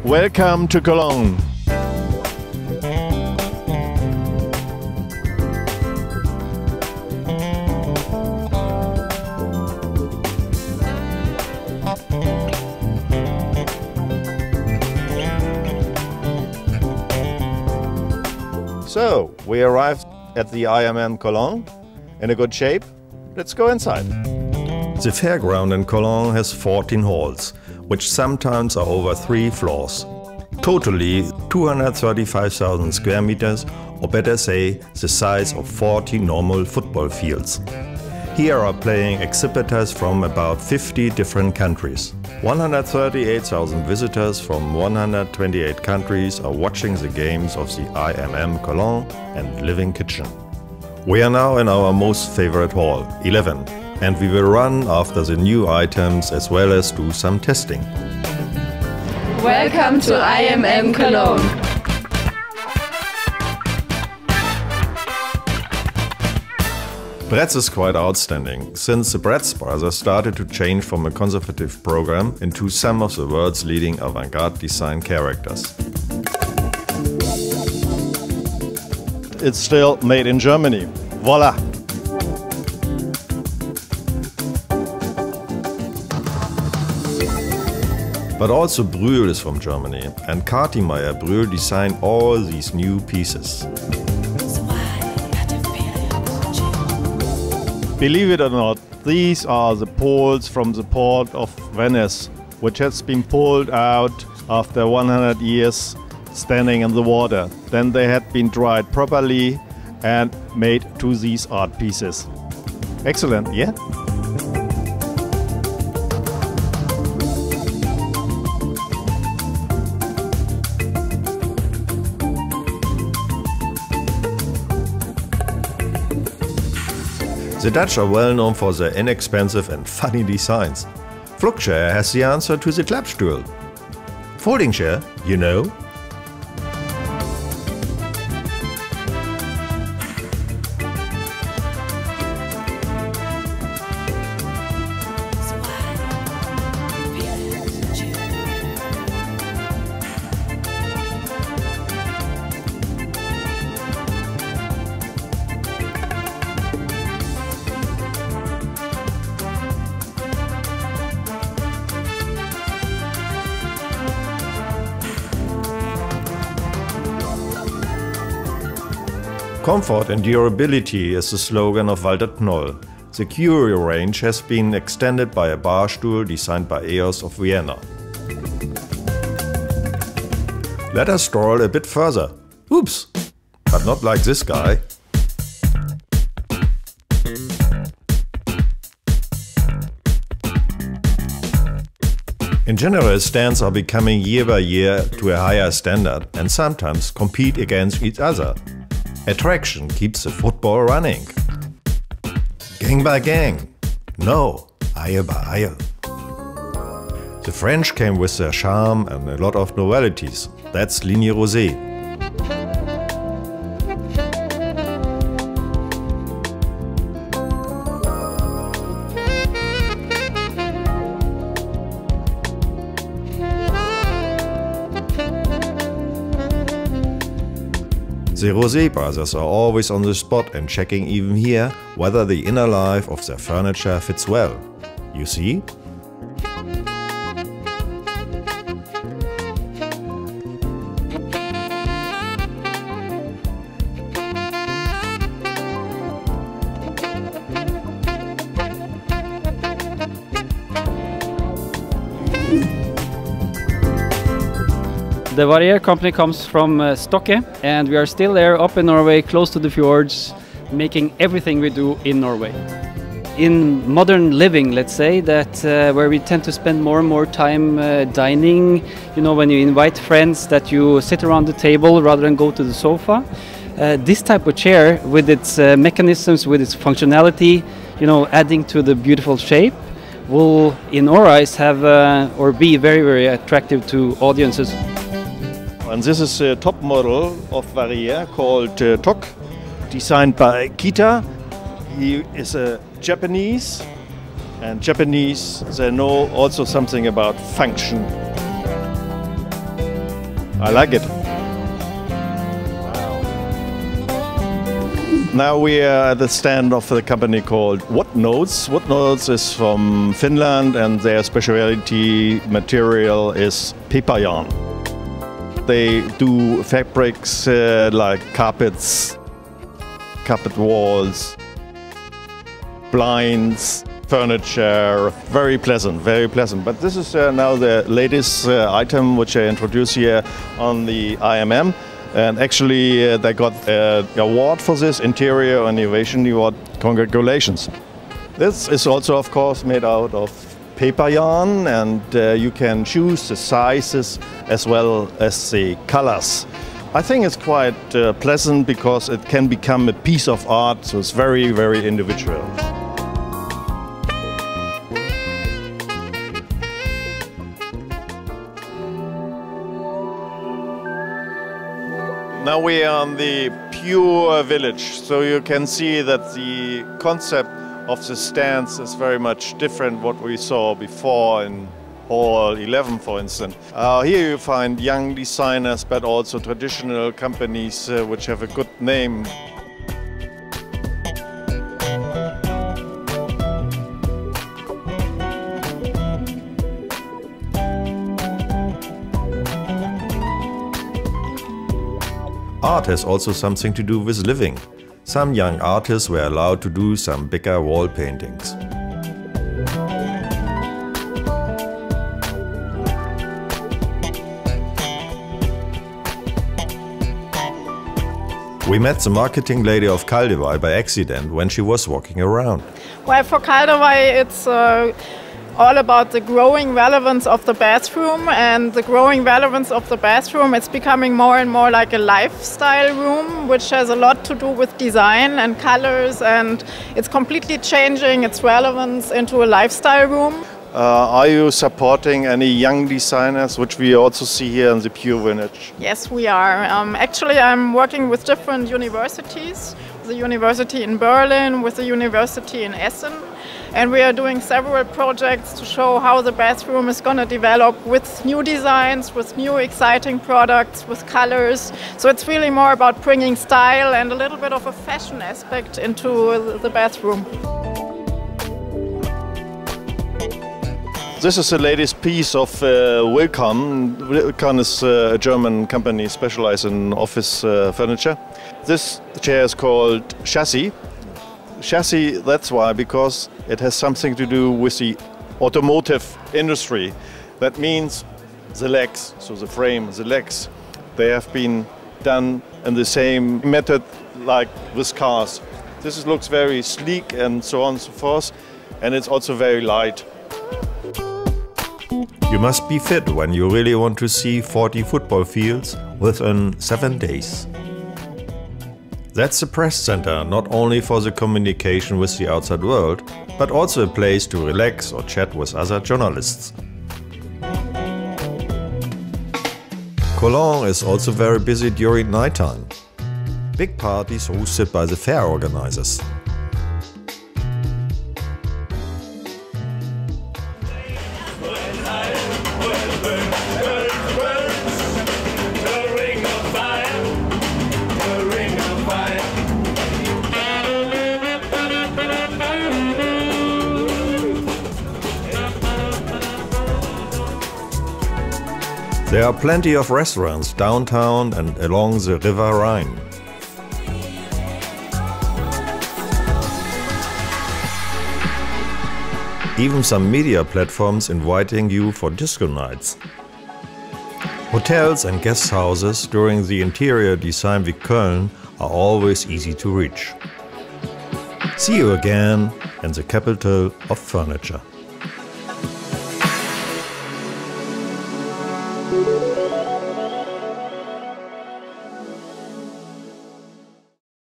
Welcome to Cologne. So, we arrived at the imm Cologne in a good shape. Let's go inside. The fairground in Cologne has 14 halls, which sometimes are over 3 floors. Totally 235,000 square meters, or better say, the size of 40 normal football fields. Here are playing exhibitors from about 50 different countries. 138,000 visitors from 128 countries are watching the games of the imm Cologne and Living Kitchen. We are now in our most favorite hall, 11, and we will run after the new items as well as do some testing. Welcome to imm Cologne. Bretz is quite outstanding, since the Bretz brothers started to change from a conservative program into some of the world's leading avant-garde design characters. It's still made in Germany. Voila! But also Brühl is from Germany, and Kartimeyer Brühl designed all these new pieces. Believe it or not, these are the poles from the port of Venice, which has been pulled out after 100 years standing in the water. Then they had been dried properly and made to these art pieces. Excellent, yeah? The Dutch are well known for their inexpensive and funny designs. Flugchair has the answer to the Klappstuhl. Folding chair, you know. Comfort and durability is the slogan of Walter Knoll. The Curio range has been extended by a bar stool designed by EOS of Vienna. Let us stroll a bit further. Oops! But not like this guy. In general, stands are becoming year by year to a higher standard and sometimes compete against each other. Attraction keeps the football running. Gang by gang. No, aisle by aisle. The French came with their charm and a lot of novelties. That's Ligne Rosée. The Rosé brothers are always on the spot and checking even here whether the inner life of their furniture fits well. You see? The Varrier company comes from Stokke, and we are still there up in Norway, close to the fjords, making everything we do in Norway. In modern living, let's say, that where we tend to spend more and more time dining, you know, when you invite friends, that you sit around the table rather than go to the sofa. This type of chair, with its mechanisms, with its functionality, you know, adding to the beautiful shape, will, in our eyes, have or be very, very attractive to audiences. And this is a top model of Varrier called Tok, designed by Kita. He is a Japanese, and Japanese, they know also something about function. I like it. Now we are at the stand of the company called Woodnotes. Woodnotes is from Finland and their specialty material is paper yarn. They do fabrics like carpets, carpet walls, blinds, furniture. Very pleasant, very pleasant. But this is now the latest item which I introduce here on the IMM. And actually they got an award for this, Interior Innovation Award. Congratulations. This is also of course made out of paper yarn, and you can choose the sizes as well as the colors. I think it's quite pleasant because it can become a piece of art, so it's very, very individual. Now we are on the pure village, so you can see that the concept of the stands is very much different what we saw before in Hall 11, for instance. Here you find young designers, but also traditional companies which have a good name. Art has also something to do with living. Some young artists were allowed to do some bigger wall paintings. We met the marketing lady of Kaldevai by accident when she was walking around. Well, for Kaldevai it's all about the growing relevance of the bathroom, and the growing relevance of the bathroom, it's becoming more and more like a lifestyle room, which has a lot to do with design and colors, and it's completely changing its relevance into a lifestyle room. Are you supporting any young designers, which we also see here in the Pure Village? Yes, we are. Actually, I'm working with different universities, the university in Berlin, with the university in Essen. And we are doing several projects to show how the bathroom is going to develop with new designs, with new exciting products, with colors. So it's really more about bringing style and a little bit of a fashion aspect into the bathroom. This is the latest piece of Wolfgang. Wolfgang is a German company specialized in office furniture. This chair is called chassis. Chassis, that's why, because it has something to do with the automotive industry. That means the legs, so the frame, the legs, they have been done in the same method like with cars. This looks very sleek and so on and so forth, and it's also very light. You must be fit when you really want to see 40 football fields within 7 days. That's the press center, not only for the communication with the outside world, but also a place to relax or chat with other journalists. Cologne is also very busy during nighttime. Big parties hosted by the fair organizers. There are plenty of restaurants downtown and along the River Rhine. Even some media platforms inviting you for disco nights. Hotels and guest houses during the Interior Design Week Köln are always easy to reach. See you again in the capital of furniture.